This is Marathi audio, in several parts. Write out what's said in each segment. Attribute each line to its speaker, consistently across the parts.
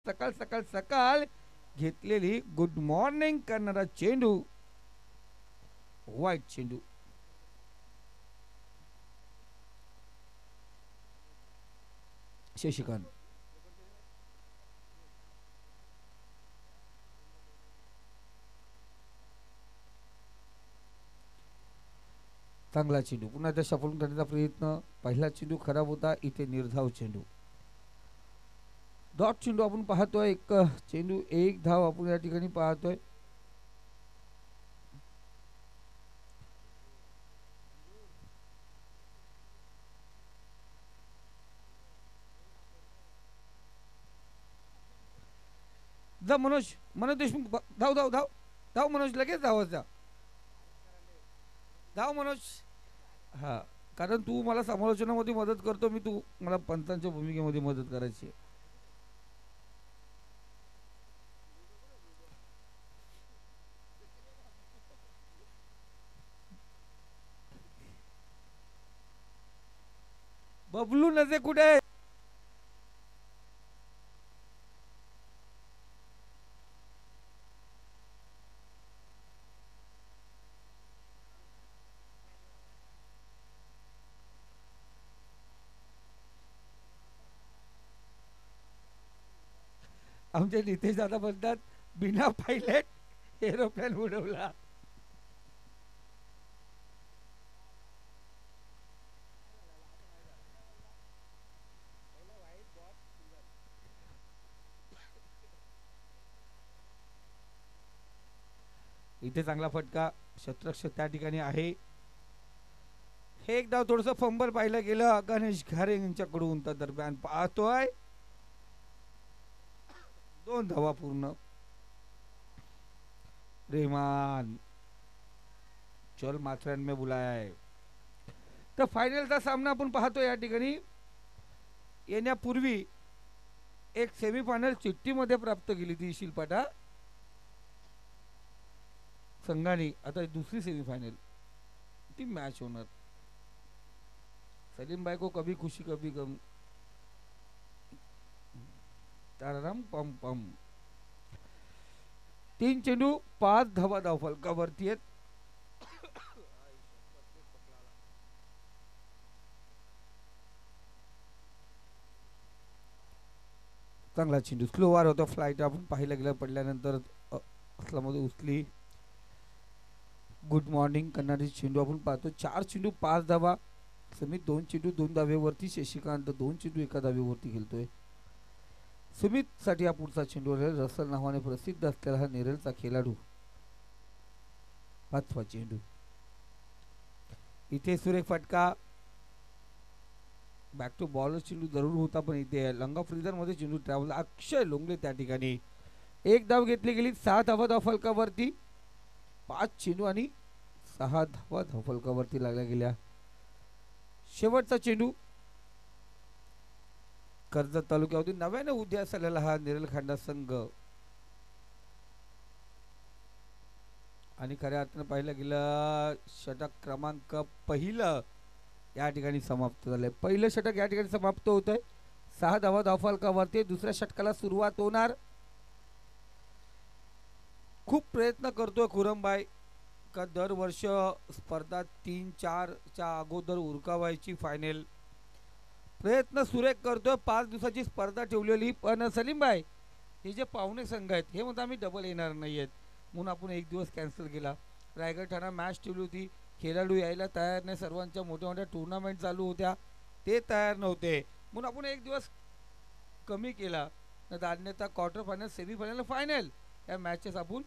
Speaker 1: सकाळ सकाळ सकाळ घेतलेली गुड मॉर्निंग करणारा चेंडू, वाईट चेंडू. शशिकांत चांगला चेंडू, पुन्हा त्या सफल करण्याचा प्रयत्न. पहिला चेंडू खराब होता, इथे निर्धाव चेंडू. डॉट चेंडू आपण पाहतोय. एक चेंडू एक धाव आपण या ठिकाणी पाहतोय. जा मनोज, मनोज देशमुख, धाव धाव धाव धाव मनोज, लगेच धावायचा. धाव मनोज. हा, कारण तू मला समालोचनामध्ये मदत करतो, मी तू मला पंचांच्या भूमिकेमध्ये मदत करायची. बबलू नजे कुठे? आमचे नितेश दादा म्हणतात बिना पायलट एरोप्लेन उडवला. इथे चांगला फटका, शतरक्ष त्या ठिकाणी आहे. हे एक डाव थोडस फंबल पाहिलं गेलं गणेश घारे यांच्याकडून. त्या दरम्यान पाहतोय 2 धावा पूर्ण. रेहमान चल माथेरान में बुलाया है. तर फायनलचा सामना आपण पाहतो या ठिकाणी. येण्यापूर्वी एक सेमीफायनल चिठ्ठीमध्ये प्राप्त केली ती शिल्पाटा संघाने. आता दुसरी सेमीफायनल ती मॅच होणार. सलीम भाई को कभी खुशी कभी गम. ताराराम पम पम. 3 चेंडू 5 धावा धावफलकावरती आहेत. चांगला चेंडू, स्लोवार होता. फ्लाईट आपण पाहिलं गेलं पडल्यानंतर असल्यामध्ये उचली. गुड मॉर्निंग करणारी चेंडू आपण पाहतो. 4 चेंडू 5 धावा. समित 2 चेंडू 2 धावेवरती. शशिकांत 2 चेंडू 1 धावेवरती खेळतोय. सुमित साठी हा पुढचा चेंडू आहे. रसल नावाने प्रसिद्ध असलेला हा नेरळचा खेळाडू. 5वा चेंडू. इथे सुरेख फटका. बॅक टू बॉलर चेंडू जरूर होता, पण इथे लंगा फ्रीजर मध्ये चेंडू ट्रॅव्हल. अक्षय लोंगले त्या ठिकाणी. 1 धाव घेतली गेली. 6 धावा धावफलकावरती. 5 चेंडू आणि 6 धावा धावफलकावरती लागल्या गेल्या. शेवटचा चेंडू. कर्जत तालुक्यावरती नव्याने उदयास आलेला हा नेरलखांडा संघ. आणि खऱ्या अर्थानं पाहिलं गेलं षटक क्रमांक पहिलं या ठिकाणी समाप्त झालंय. पहिलं षटक या ठिकाणी समाप्त होत आहे. 6 धावा धावफलकावरती. दुसऱ्या षटकाला सुरुवात होणार. खूप प्रयत्न करतोय खुरमबाई का दरवर्ष स्पर्धा 3-4 च्या अगोदर उरकावायची फायनल. प्रयत्न सुरेख करतोय. 5 दिवसाची स्पर्धा ठेवलेली, पण सलीमबाई हे जे पाहुणे संघ आहेत हे म्हणतात आम्ही डबल येणार नाही आहेत म्हणून आपण 1 दिवस कॅन्सल केला. रायगड ठाणा मॅच ठेवली होती. खेळाडू यायला तयार नाही. सर्वांच्या मोठ्या मोठ्या टुर्नामेंट चालू होत्या, ते तयार नव्हते म्हणून आपण 1 दिवस कमी केला. अन्यथा क्वार्टर फायनल, सेमीफायनल, फायनल या मॅचेस आपण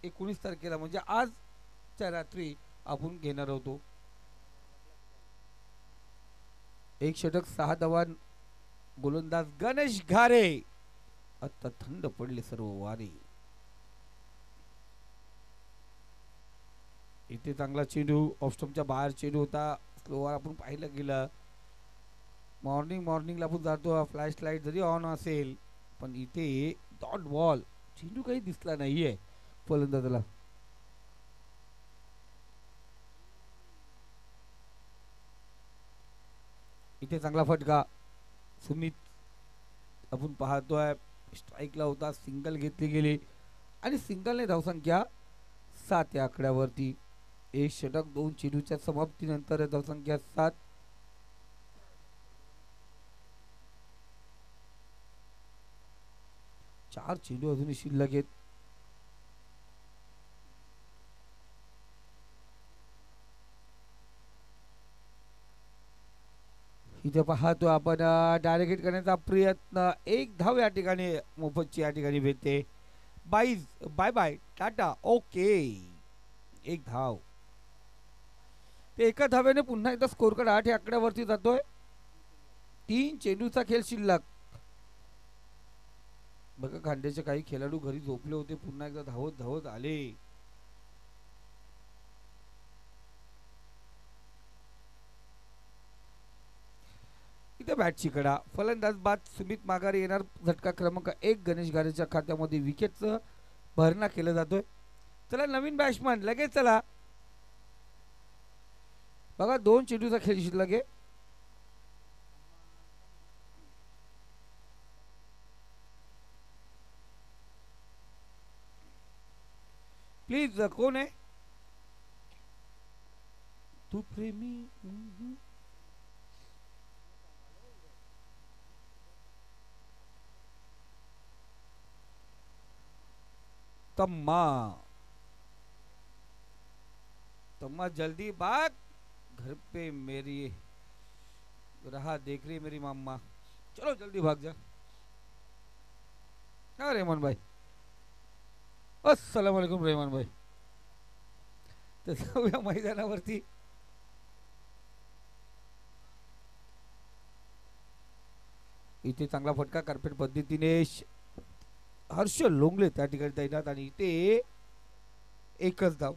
Speaker 1: 19 तारखेला म्हणजे आजच्या रात्री आपण घेणार होतो. 1 षटक 6 धावा. गोलंदाज गणेश घारे. आता थंड पडले सर्व वारे. इथे चांगला चेंडू ऑफस्टम्पच्या बाहेर चेंडू होता. स्लोवर आपण पाहिलं गेलं. मॉर्निंगला आपण जातो. फ्लॅश लाईट जरी ऑन असेल पण इथे डॉट बॉल. चेंडू काही दिसला नाहीये फलंदाजाला. इथे चांगला फटका. सुमित आपण पाहतोय स्ट्राईकला होता, सिंगल घेतली गेली आणि सिंगलने धावसंख्या 7 या आकड्यावरती. एक षटक 2 चेंडूच्या समाप्तीनंतर धावसंख्या 7. चार चेंडू अजूनही शिल्लक आहेत. इथे पाहतो आपण डायरेक्ट हिट करण्याचा प्रयत्न. एक धाव या ठिकाणी मोफतची या ठिकाणी भेटते. Bye bye ta-ta okay. एक धाव. ते एका धाव्याने पुन्हा एकदा स्कोर कार्ड 8 या आकड्यावरती जातोय. 3 चेंडूचा खेळ शिल्लक. बघा खांद्याचे काही खेळाडू घरी झोपले होते, पुन्हा एकदा धावत धावत आले. इथे बॅटची कडा. फलंदाज बाद सुमित माघारी येणार. झटका क्रमांक 1 गणेश गारेच्या खात्यामध्ये विकेटचं भरणा केला जातोय. चला नवीन बॅट्समन लगेच चला. बघा 2 चेंडूचा खेळ शिल्लक आहे. प्लीज कोण आहे तू प्रेमी. तम्मा तम्मा जल्दी भाग, घर पे मेरी रहा देख रही मेरी मम्मा. चलो जल्दी भाग जा. हाँ रेहमान भाई. अस्सलाम वालेकुम रेहमान भाई. तर जाऊया मैदानावरती. इथे चांगला फटका कार्पेट पद्धतीने हर्ष लोंगले त्या ठिकाणी तैनात आणि इथे एकच धाव.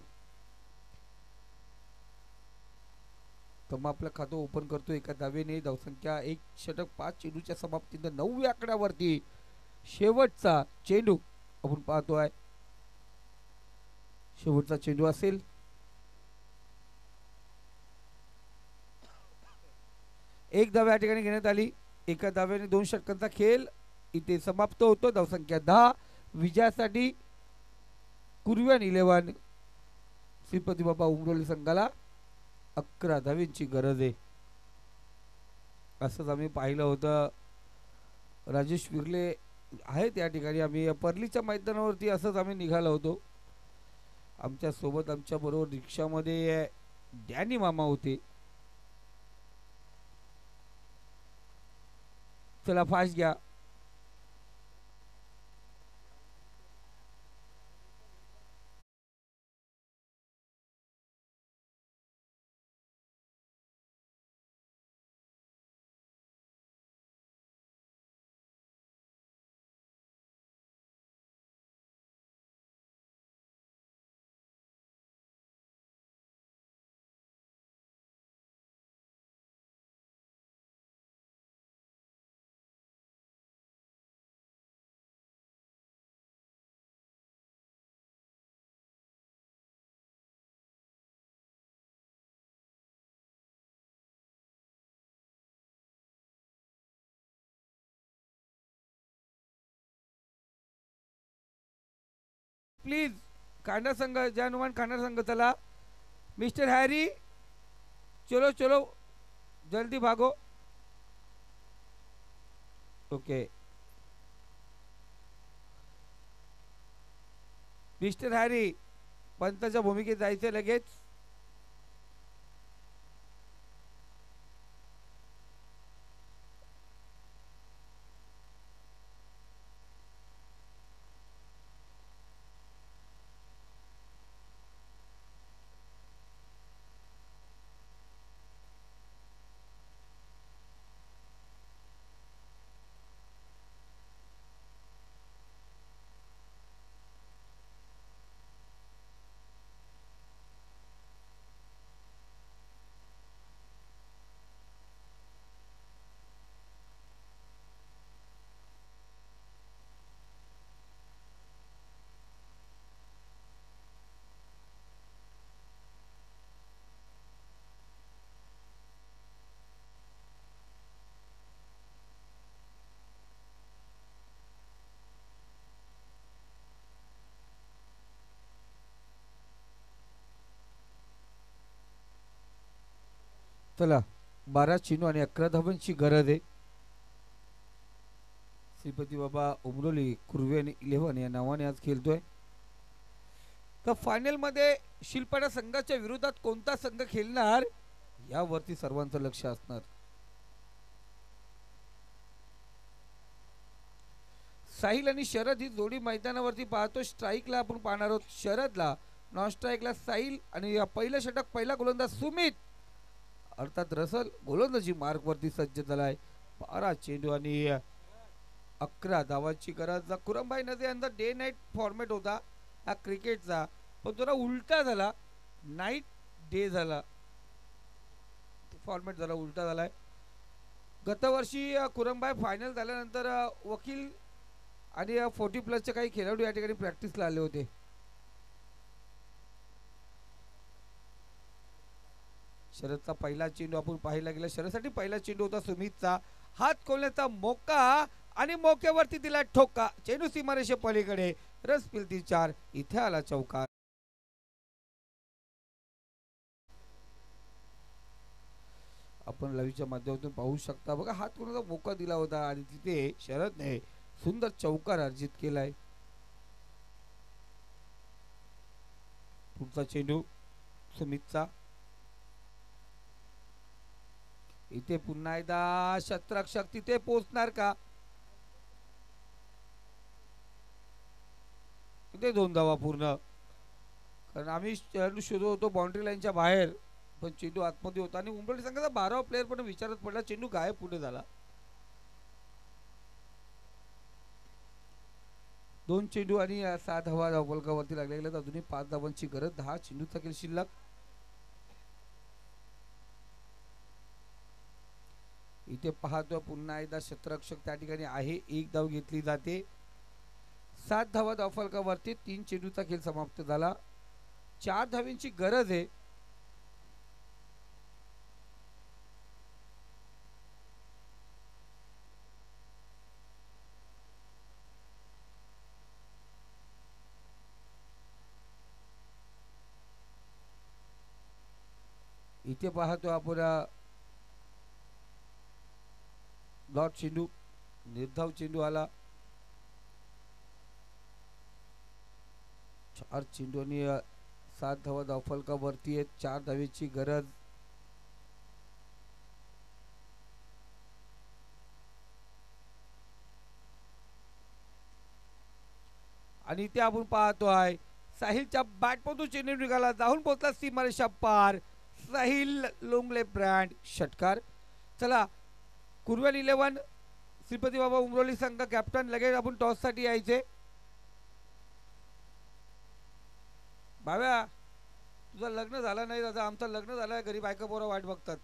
Speaker 1: तम्मा आपलं खातं ओपन करतो एका धावेने. धावसंख्या 1 षटक 5 चेंडूच्या समाप्तीने 9 आकड्यावरती. शेवटचा चेंडू आपण पाहतोय. शेवटचा चेंडू असेल. एक धाव या ठिकाणी घेण्यात आली. एका धाव्याने 2 षटकांचा खेळ इथे समाप्त होतो. धावसंख्या 10. विजयासाठी कुर्व्यान 11 श्रीपती बाबा उमरोली संघाला 11 धावेंची गरज आहे. असंच आम्ही पाहिलं होतं. राजेश विर्ले आहेत या ठिकाणी. आम्ही परलीच्या मैदानावरती असंच आम्ही निघालो होतो. आमच्या सोबत आमच्या बरोबर रिक्षामध्ये डॅनी मामा होते. चला फास्ट घ्या. प्लीज कांडा संघ जानुमान कांडा संघ चला. मिस्टर हैरी चलो चलो जल्दी भागो. ओके मिस्टर हॅरी पंताच्या भूमिकेत जायचं लगेच. चला 12 चेंडू आणि 11 धावांची गरज आहे. श्रीपती बाबा उमरोली कुर्वे आणि 11 या नावाने आज खेळतोय. तर फायनल मध्ये शिलपाडा संघाच्या विरोधात कोणता संघ खेळणार यावरती सर्वांचं लक्ष असणार. साहिल आणि शरद ही जोडी मैदानावरती पाहतो. स्ट्राईकला आपण पाहणार आहोत शरदला, नॉन स्ट्राईकला साहिल आणि पहिलं षटक पहिला गोलंदाज सुमित अर्थात रसल गोलंदाजी मार्कवरती सज्ज झालाय. 12 चेंडू आणि 11 धावांची गरज. खुरमभाई नजे यांचा डे नाईट फॉर्मॅट होता हा क्रिकेटचा, पण थोडा उलटा झाला, नाईट डे झाला, फॉर्मॅट झाला उलटा झालाय. गतवर्षी खुरमभाई फायनल झाल्यानंतर वकील आणि 40+ काही खेळाडू या ठिकाणी प्रॅक्टिसला आले होते. शरदचा पहिला चेंडू आपण पाहायला गेला. शरदसाठी पहिला चेंडू होता सुमितचा. हात खोलण्याचा मोका आणि मोक्यावरती दिला ठोका. चेंडू सीमारेषे पलीकडे, रस पिलती 4. इथे आला चौकार. आपण लाईव्हच्या माध्यमातून पाहू शकता बघा, हात खोलण्याचा मोका दिला होता आणि तिथे शरदने सुंदर चौकार अर्जित केलाय. पुढचा चेंडू सुमितचा. इथे पुन्हा एकदा शतरक्षक तिथे पोहोचणार का? इथे 2 धावा पूर्ण, कारण आम्ही चेंडू शोधत होतो बाउंड्री लाईनच्या बाहेर, पण चेंडू आतमध्ये होता आणि उमरली संघाचा 12वा प्लेअर पण विचारत पडला. चेंडू गायब पुढे झाला. 2 चेंडू आणि 6 धावा धावफलकावरती लागल्या गेल्यात. अजूनही 5 धावांची गरज. 10 चेंडूचा खेळ शिल्लक. इथे पाहतो पुन्हा एकदा शतरक्षक त्या ठिकाणी आहे. 1 धाव घेतली जाते. 7 धावा धावफलकावरती. 3 चेंडूचा खेळ समाप्त झाला. 4 धावांची गरज आहे. इथे पाहतो आपण डॉट चेंडू, निर्धाव चेंडू आला. 4 चेंडू आणि 7 धावा धावफलकावरती आहेत. 4 धावेची गरज. आणि इथे आपण पाहतो आहे साहिलच्या बॅटमधून चेंडू निघाला, जाऊन पोहोचला सीमारेषा पार. साहिल लोंगले ब्रँड षटकार. चला कुर्वेल 11 श्रीपती बाबा उमरोली संघ कॅप्टन लगेच आपण टॉस साठी यायचे. भाव्या तुझं लग्न झालं नाही दादा, आमचं लग्न झालंय, घरी बायका पोरं वाट बघतात.